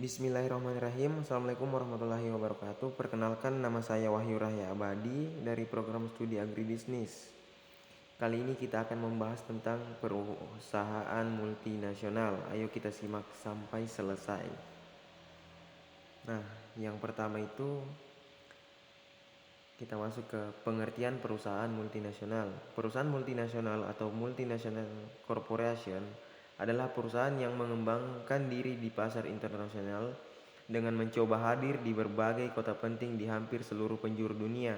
Bismillahirrahmanirrahim. Assalamualaikum warahmatullahi wabarakatuh. Perkenalkan, nama saya Wahyu Rahya Abadi dari program studi agribisnis. Kali ini kita akan membahas tentang perusahaan multinasional. Ayo kita simak sampai selesai. Nah, yang pertama itu kita masuk ke pengertian perusahaan multinasional. Perusahaan multinasional atau multinational corporation adalah perusahaan yang mengembangkan diri di pasar internasional dengan mencoba hadir di berbagai kota penting di hampir seluruh penjuru dunia.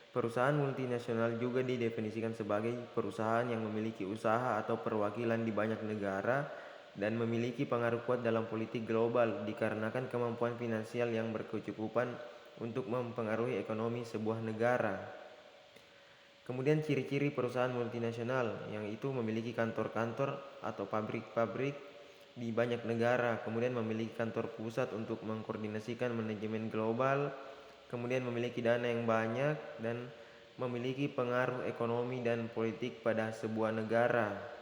Perusahaan multinasional juga didefinisikan sebagai perusahaan yang memiliki usaha atau perwakilan di banyak negara dan memiliki pengaruh kuat dalam politik global dikarenakan kemampuan finansial yang berkecukupan untuk mempengaruhi ekonomi sebuah negara. Kemudian ciri-ciri perusahaan multinasional yang itu memiliki kantor-kantor atau pabrik-pabrik di banyak negara, kemudian memiliki kantor pusat untuk mengkoordinasikan manajemen global, kemudian memiliki dana yang banyak dan memiliki pengaruh ekonomi dan politik pada sebuah negara.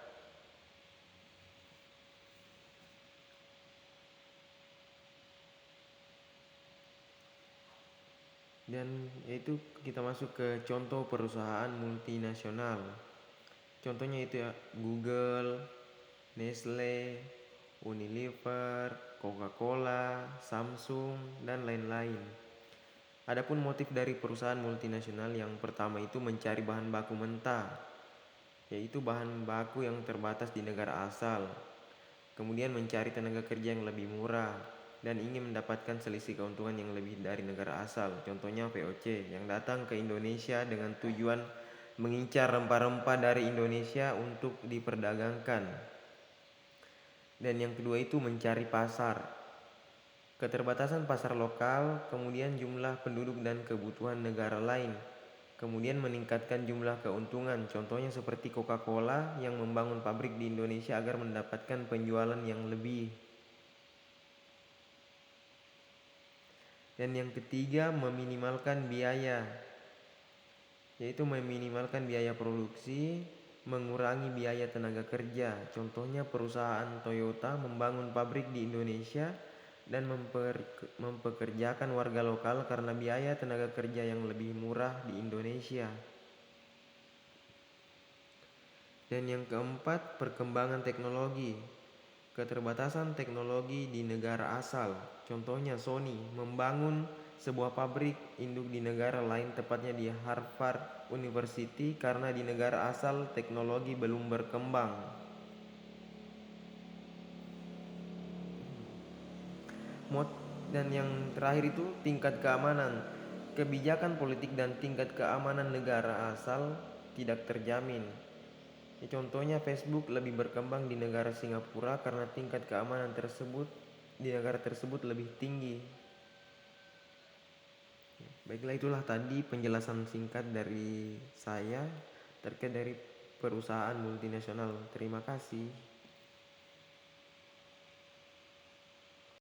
Dan yaitu kita masuk ke contoh perusahaan multinasional. Contohnya itu ya Google, Nestle, Unilever, Coca-Cola, Samsung, dan lain-lain. Adapun motif dari perusahaan multinasional yang pertama itu mencari bahan baku mentah, yaitu bahan baku yang terbatas di negara asal. Kemudian mencari tenaga kerja yang lebih murah dan ingin mendapatkan selisih keuntungan yang lebih dari negara asal. Contohnya VOC yang datang ke Indonesia dengan tujuan mengincar rempah-rempah dari Indonesia untuk diperdagangkan. Dan yang kedua itu mencari pasar. Keterbatasan pasar lokal, kemudian jumlah penduduk dan kebutuhan negara lain. Kemudian meningkatkan jumlah keuntungan, contohnya seperti Coca-Cola yang membangun pabrik di Indonesia agar mendapatkan penjualan yang lebih. Dan yang ketiga meminimalkan biaya, yaitu meminimalkan biaya produksi, mengurangi biaya tenaga kerja. Contohnya perusahaan Toyota membangun pabrik di Indonesia dan mempekerjakan warga lokal karena biaya tenaga kerja yang lebih murah di Indonesia. Dan yang keempat, perkembangan teknologi. Keterbatasan teknologi di negara asal. Contohnya Sony membangun sebuah pabrik induk di negara lain, tepatnya di Harvard University, karena di negara asal teknologi belum berkembang. Dan yang terakhir itu tingkat keamanan. Kebijakan politik dan tingkat keamanan negara asal tidak terjamin. Contohnya Facebook lebih berkembang di negara Singapura karena tingkat keamanan tersebut di negara tersebut lebih tinggi. Baiklah, itulah tadi penjelasan singkat dari saya terkait dari perusahaan multinasional. Terima kasih.